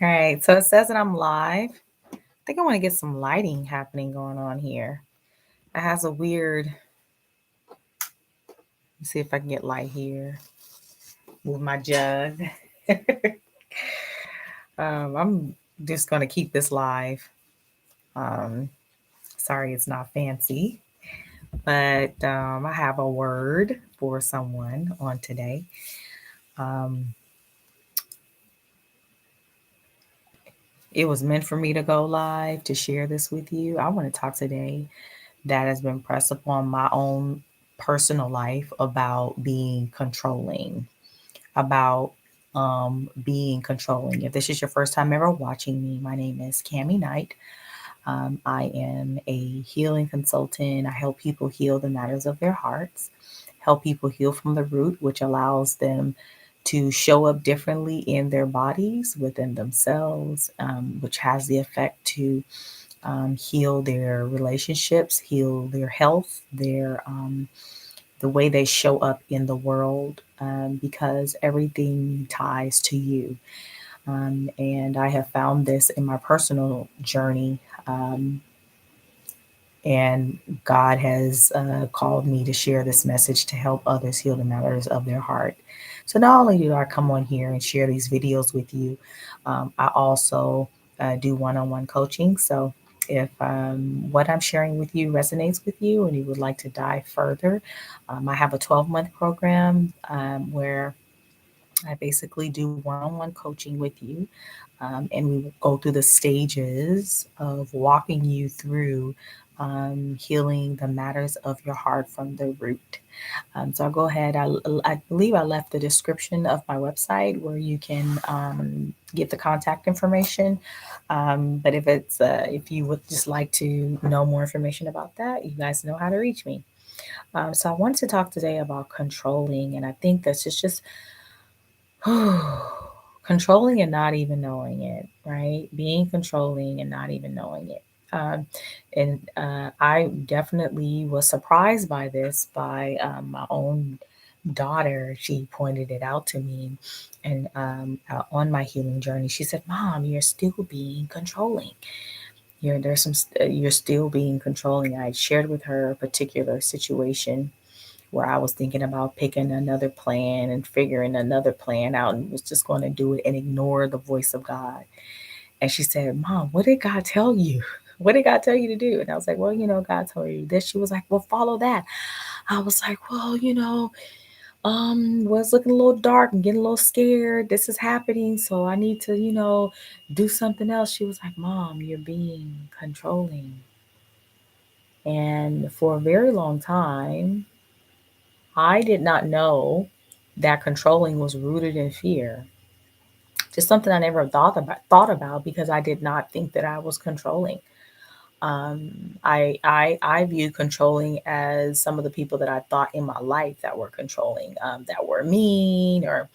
All right, so it says that I'm live. I think I want to get some lighting happening going on here. It has a weird, let's see if I can get light here with my jug. I'm just going to keep this live. Um, Sorry, it's not fancy, but I have a word for someone on today. Um, it was meant for me to go live to share this with you. I want to talk today that has been pressed upon my own personal life about being controlling, about being controlling. If this is your first time ever watching me, my name is Cami Knight. I am a healing consultant. I help people heal the matters of their hearts, help people heal from the root, which allows them to show up differently in their bodies, within themselves, which has the effect to heal their relationships, heal their health, their the way they show up in the world, because everything ties to you. And I have found this in my personal journey. And God has called me to share this message to help others heal the matters of their heart. So not only do I come on here and share these videos with you, I also do one-on-one coaching. So if what I'm sharing with you resonates with you and you would like to dive further, I have a 12-month program where I basically do one-on-one coaching with you, and we will go through the stages of walking you through healing the matters of your heart from the root. So I'll go ahead. I believe I left the description of my website where you can get the contact information. But if you would just like to know more information about that, you guys know how to reach me. So I wanted to talk today about controlling, and I think this is just controlling and not even knowing it, right? Being controlling and not even knowing it. And I definitely was surprised by this by my own daughter. She pointed it out to me, and on my healing journey, she said, "Mom, you're still being controlling. You're still being controlling." I shared with her a particular situation where I was thinking about picking another plan and figuring another plan out and was just going to do it and ignore the voice of God. And she said, "Mom, what did God tell you? What did God tell you to do?" And I was like, "Well, God told you this." She was like, "Well, follow that." I was like, "Well, well, it's looking a little dark and getting a little scared. This is happening. So I need to, do something else." She was like, "Mom, you're being controlling." And for a very long time, I did not know that controlling was rooted in fear. Just something I never thought about because I did not think that I was controlling. Um, I view controlling as some of the people that I thought in my life that were controlling, that were mean, or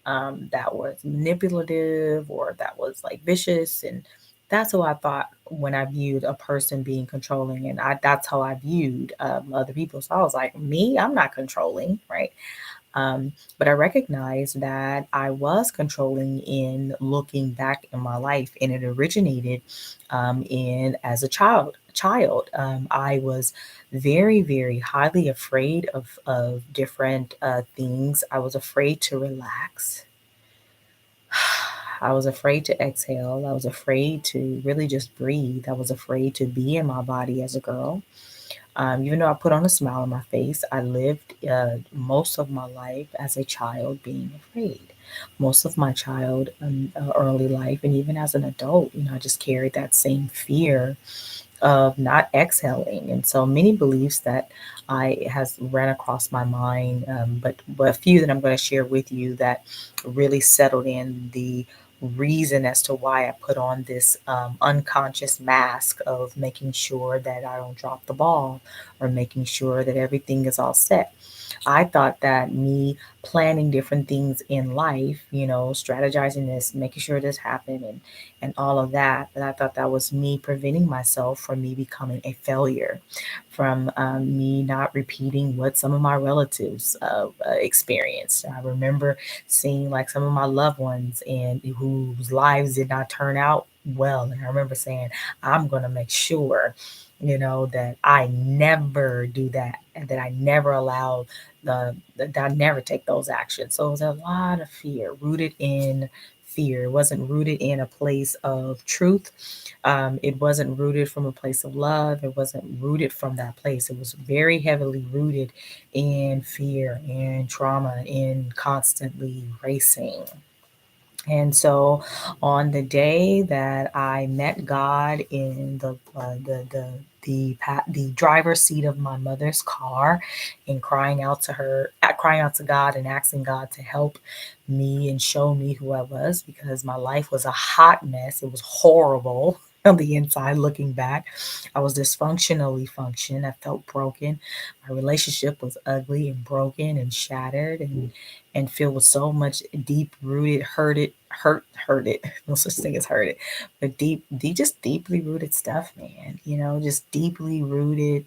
that was manipulative, or that was like vicious. And that's who I thought when I viewed a person being controlling, and that's how I viewed other people. So I was like, me, I'm not controlling, right? But I recognized that I was controlling in looking back in my life, and it originated in as a child. I was very, very highly afraid of different things. I was afraid to relax. I was afraid to exhale. I was afraid to really just breathe. I was afraid to be in my body as a girl. Even though I put on a smile on my face, I lived most of my life as a child being afraid. Most of my early life, and even as an adult, I just carried that same fear of not exhaling. And so many beliefs that I has ran across my mind, but a few that I'm going to share with you that really settled in the reason as to why I put on this unconscious mask of making sure that I don't drop the ball, or making sure that everything is all set. I thought that me planning different things in life, strategizing this, making sure this happened, and all of that, I thought that was me preventing myself from me becoming a failure, from me not repeating what some of my relatives experienced. I remember seeing like some of my loved ones and whose lives did not turn out well. And I remember saying, I'm going to make sure, that I never do that and that I never allow that I never take those actions. So it was a lot of fear, rooted in fear. It wasn't rooted in a place of truth. It wasn't rooted from a place of love. It wasn't rooted from that place. It was very heavily rooted in fear and trauma, in constantly racing. And so, on the day that I met God in the driver's seat of my mother's car, and crying out to God and asking God to help me and show me who I was, because my life was a hot mess. It was horrible on the inside. Looking back, I was dysfunctionally functioned. I felt broken. My relationship was ugly and broken and shattered, and filled with so much deep rooted hurt it no such thing as hurt it, but just deeply rooted stuff, man. Just deeply rooted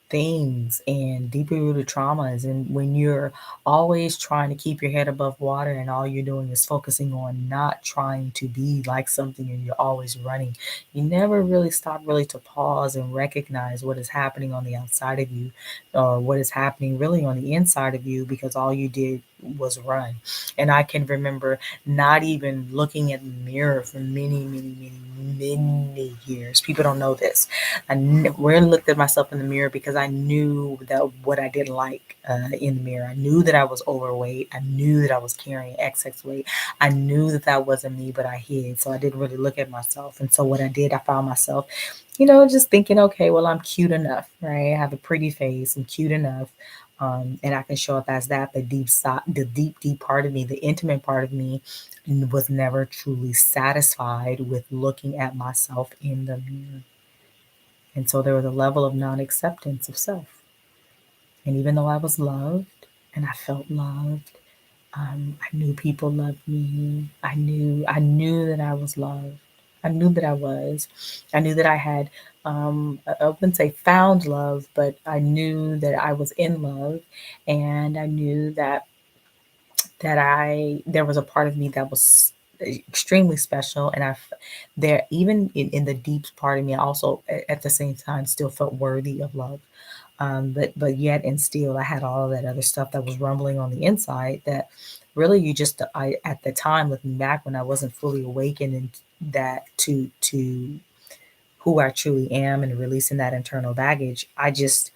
things and deeply rooted traumas. And when you're always trying to keep your head above water and all you're doing is focusing on not trying to be like something, and you're always running, you never really stop really to pause and recognize what is happening on the outside of you, or what is happening really on the inside of you, because all you did was run. And I can remember not even looking at the mirror for many, many, many, many years. People don't know this. I rarely looked at myself in the mirror because I knew that what I didn't like in the mirror. I knew that I was overweight. I knew that I was carrying excess weight. I knew that that wasn't me, but I hid. So I didn't really look at myself. And so what I did, I found myself, just thinking, okay, well, I'm cute enough, right? I have a pretty face. I'm cute enough. And I can show up as that. The deep part of me, the intimate part of me, was never truly satisfied with looking at myself in the mirror. And so there was a level of non acceptance of self. And even though I was loved and I felt loved, I knew people loved me. I knew that I was loved. I knew that I was. I knew that I had, I wouldn't say found love, but I knew that I was in love. And I knew that there was a part of me that was extremely special. And there, even in the deep part of me, I also at the same time still felt worthy of love. But yet and still, I had all of that other stuff that was rumbling on the inside, that really I at the time, looking back, when I wasn't fully awakened and that to who I truly am, and releasing that internal baggage, I just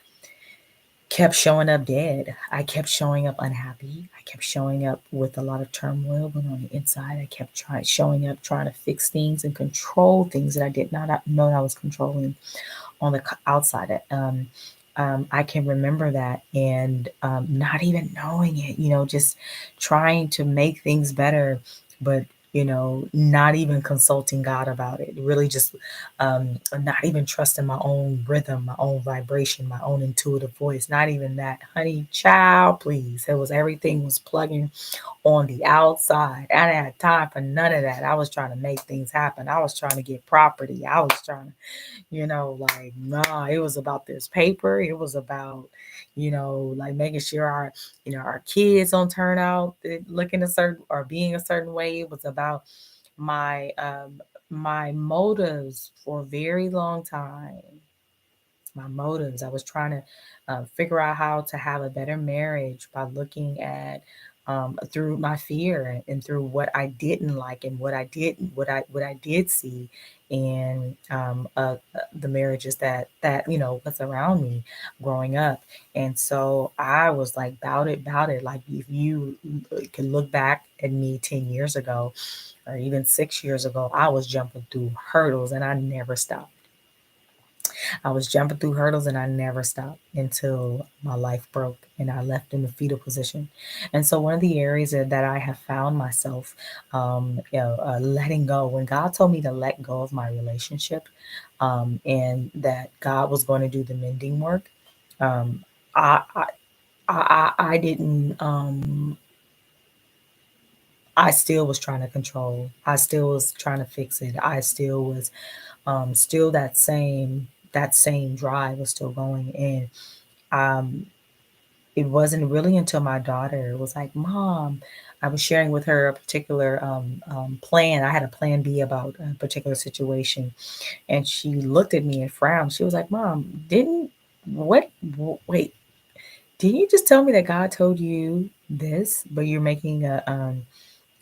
kept showing up dead. I kept showing up unhappy. I kept showing up with a lot of turmoil, but on the inside, I kept showing up, trying to fix things and control things that I did not know I was controlling on the outside. I can remember that, and not even knowing it, just trying to make things better, but not even consulting God about it. Really, just not even trusting my own rhythm, my own vibration, my own intuitive voice. Not even that, honey, child, please. It was everything was plugging on the outside. I didn't have time for none of that. I was trying to make things happen. I was trying to get property. I was trying to, like, nah, it was about this paper. It was about, like making sure our kids don't turn out looking a certain or being a certain way. It was about my motives for a very long time. My motives. I was trying to figure out how to have a better marriage by looking at through my fear and through what I didn't like and what I did see in the marriages that what's around me growing up. And so I was like about it. Like, if you can look back at me 10 years ago or even 6 years ago, I was jumping through hurdles and I never stopped. I was jumping through hurdles and I never stopped until my life broke and I left in the fetal position. And so, one of the areas that I have found myself, letting go, when God told me to let go of my relationship, and that God was going to do the mending work, um, I I didn't I still was trying to control. I still was trying to fix it. I still was still that same drive was still going in. Um it wasn't really until my daughter was like, "Mom," I was sharing with her a particular plan. I had a plan B about a particular situation, and she looked at me and frowned. She was like, "Mom, didn't what? Wait, didn't you just tell me that God told you this, but you're making a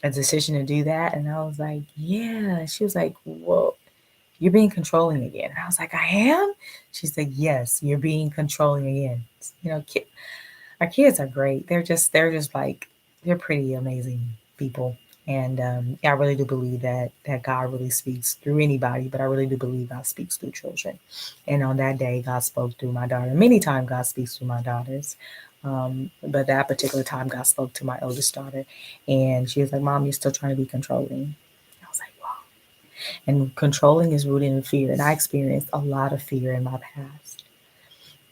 decision to do that?" And I was like, "Yeah." She was like, "Well, you're being controlling again." And I was like, "I am?" She said, "Yes, you're being controlling again." You know, our kids are great. They're just like they're pretty amazing people. And yeah, I really do believe that God really speaks through anybody, but I really do believe God speaks through children. And on that day, God spoke through my daughter. Many times God speaks through my daughters. But that particular time, God spoke to my oldest daughter, and she was like, "Mom, you're still trying to be controlling." I was like, "Wow." And controlling is rooted in fear, and I experienced a lot of fear in my past.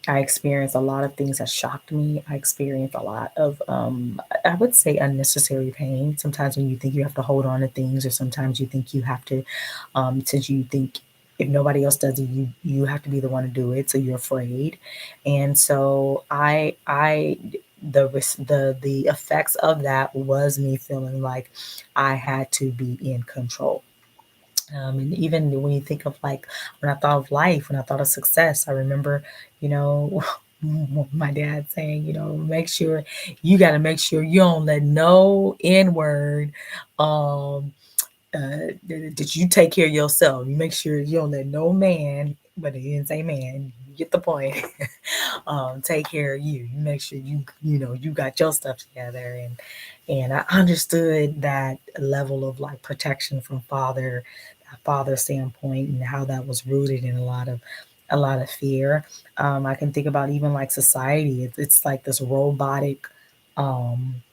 I experienced a lot of things that shocked me. I experienced a lot of, I would say, unnecessary pain. Sometimes when you think you have to hold on to things, or sometimes you think you have to, since you think if nobody else does it, you have to be the one to do it, so you're afraid. And so the effects of that was me feeling like I had to be in control. And even when you think of like when I thought of life, when I thought of success, I remember, you know, my dad saying, make sure you got to make sure you don't let no N word. Um, did you take care of yourself? You make sure you don't let no man, but he didn't say man. You get the point. Take care of you. You make sure you got your stuff together, and I understood that level of like protection from father standpoint, and how that was rooted in a lot of fear. I can think about even like society. It's like um,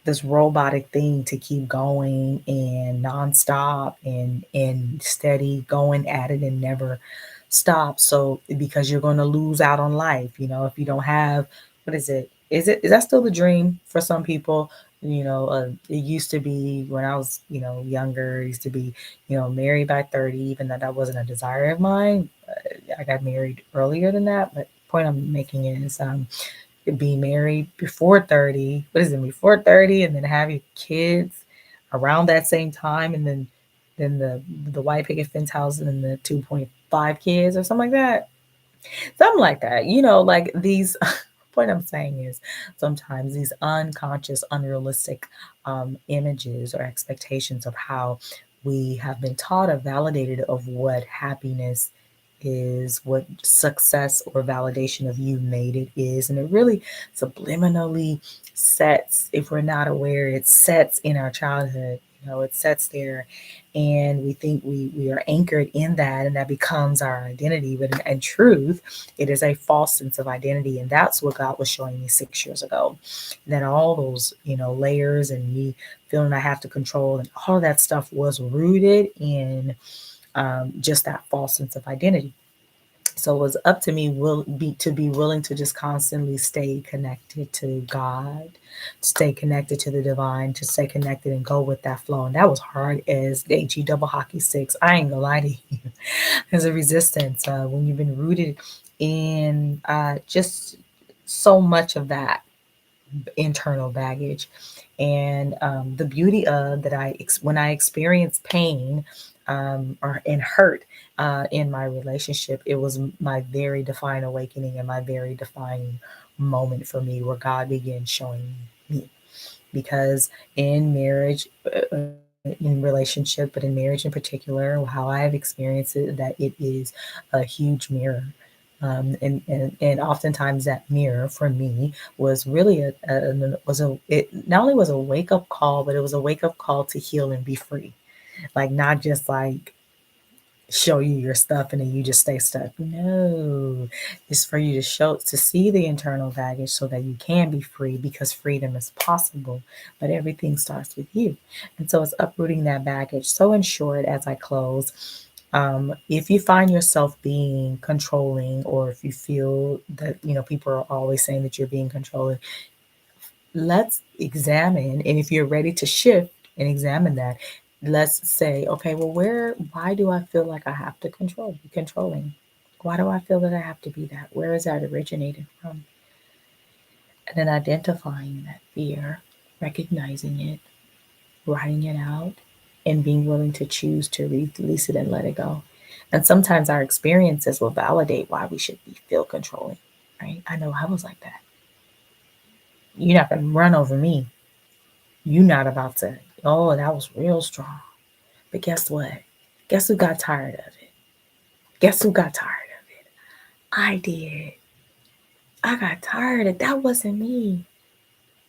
this robotic thing to keep going and nonstop and steady going at it and never stop. So because you're going to lose out on life, if you don't have, what is it? Is that still the dream for some people? It used to be when I was, younger, it used to be, married by 30, even though that wasn't a desire of mine. I got married earlier than that, but point I'm making is, be married before 30. What is it, before 30, and then have your kids around that same time, and then the white picket fence house and then the 2.5 kids or something like that. Something like that. Like these point I'm saying is sometimes these unconscious, unrealistic images or expectations of how we have been taught or validated of what happiness is, what success or validation of you made it is. And it really subliminally sets, if we're not aware, it sets in our childhood. It sets there, and we think we are anchored in that, and that becomes our identity. But in truth, it is a false sense of identity. And that's what God was showing me 6 years ago. That all those, layers and me feeling I have to control and all of that stuff was rooted in just that false sense of identity. So it was up to me to be willing to just constantly stay connected to God, stay connected to the divine, to stay connected and go with that flow. And that was hard as the HE double hockey sticks. I ain't gonna lie to you. There's a resistance when you've been rooted in just so much of that internal baggage. And the beauty of that, when I experience pain or and hurt in my relationship, it was my very defining awakening and my very defining moment for me, where God began showing me. Because in marriage, in relationship, but in marriage in particular, how I have experienced it, that it is a huge mirror. And oftentimes that mirror for me was really it not only was a wake up call, but it was a wake up call to heal and be free. Like, not just like show you your stuff and then you just stay stuck. No, it's for you to see the internal baggage so that you can be free, because freedom is possible, but everything starts with you. And so it's uprooting that baggage. So in short, as I close, If you find yourself being controlling, or if you feel that, people are always saying that you're being controlling, let's examine. And if you're ready to shift and examine that, let's say, okay, well, why do I feel like I have to be controlling? Why do I feel that I have to be that? Where is that originated from? And then identifying that fear, recognizing it, writing it out, and being willing to choose to release it and let it go. And sometimes our experiences will validate why we should feel controlling, right? I know I was like that. You're not going to run over me. You're not about to, oh, that was real strong. But guess what? Guess who got tired of it? Guess who got tired of it? I did. I got tired of that. Wasn't me.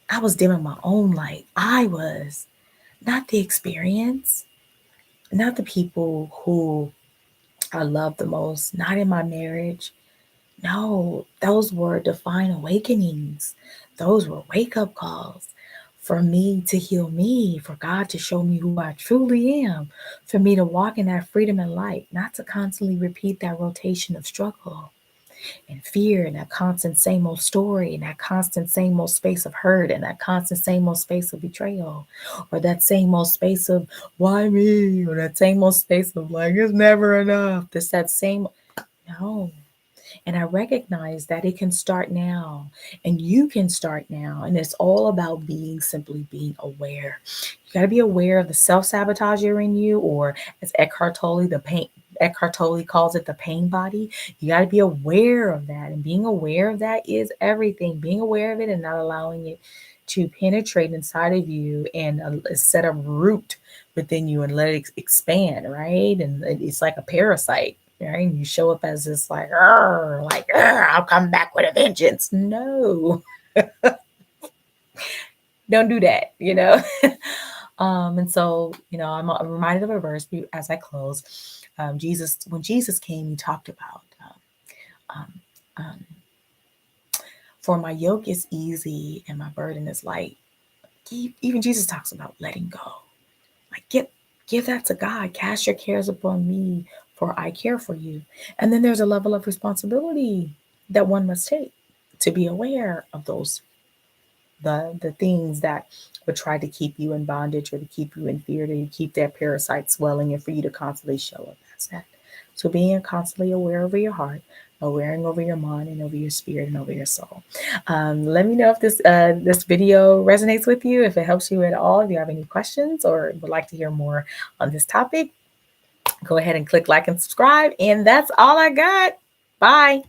I was dimming my own light. I was, not the experience, not the people who I love the most, not in my marriage. No, those were divine awakenings. Those were wake up calls for me to heal me, for God to show me who I truly am, for me to walk in that freedom and light, not to constantly repeat that rotation of struggle and fear, and that constant same old story, and that constant same old space of hurt, and that constant same old space of betrayal, or that same old space of why me, or that same old space of like it's never enough. It's that same, no. And I recognize that it can start now, and you can start now. And it's all about simply being aware. You got to be aware of the self-sabotager in you, or as Eckhart Tolle calls it, the pain body. You got to be aware of that. And being aware of that is everything. Being aware of it and not allowing it to penetrate inside of you and set a root within you and let it expand, right? And it's like a parasite. Right? You show up as this like, I'll come back with a vengeance. No, don't do that. And so, I'm reminded of a verse as I close. When Jesus came, he talked about, for my yoke is easy and my burden is light. Even Jesus talks about letting go. Like, give that to God. Cast your cares upon me, for I care for you. And then there's a level of responsibility that one must take to be aware of the things that would try to keep you in bondage, or to keep you in fear, to keep that parasite swelling, and for you to constantly show up as that. So being constantly aware over your heart, aware over your mind, and over your spirit, and over your soul. Let me know if this video resonates with you, if it helps you at all. If you have any questions or would like to hear more on this topic, go ahead and click like and subscribe. And that's all I got. Bye.